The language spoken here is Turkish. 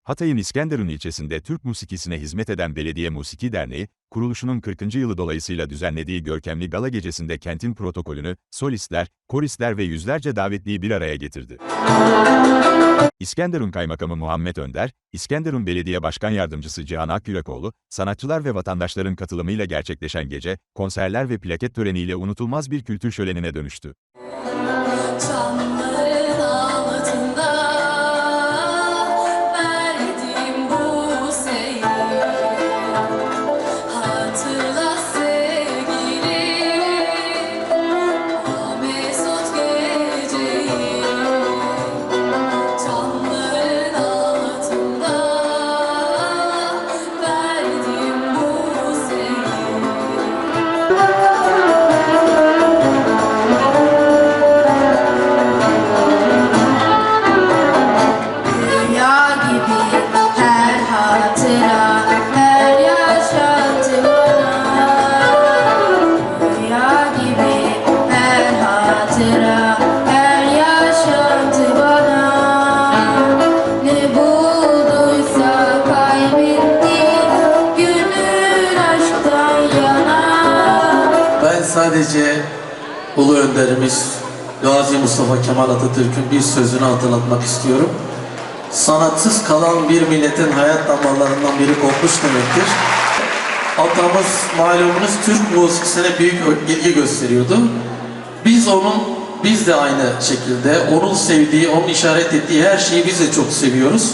Hatay'ın İskenderun ilçesinde Türk musikisine hizmet eden Belediye Musiki Derneği, kuruluşunun 40. yılı dolayısıyla düzenlediği görkemli gala gecesinde kentin protokolünü, solistler, koristler ve yüzlerce davetliyi bir araya getirdi. İskenderun Kaymakamı Muhammed Önder, İskenderun Belediye Başkan Yardımcısı Cihan Akyürekoğlu, sanatçılar ve vatandaşların katılımıyla gerçekleşen gece, konserler ve plaket töreniyle unutulmaz bir kültür şölenine dönüştü. Çamların altında verdim bu seyir. Hatırla sevgilim o mesut geceyi. Çamların altında verdim bu seyir. Rüya gibi her hatıra, her yaşantı bana. Rüya gibi her hatıra, her yaşantı bana. Ne bulduysa kaybetti, gönül aşktan yana. Ben sadece Ulu Önderimiz Gazi Mustafa Kemal Atatürk'ün bir sözünü hatırlatmak istiyorum. Sanatsız kalan bir milletin hayat damarlarından biri kopmuş demektir. Atamız malumunuz Türk musikisine büyük ilgi gösteriyordu. Biz de aynı şekilde onun sevdiği, onun işaret ettiği her şeyi biz de çok seviyoruz.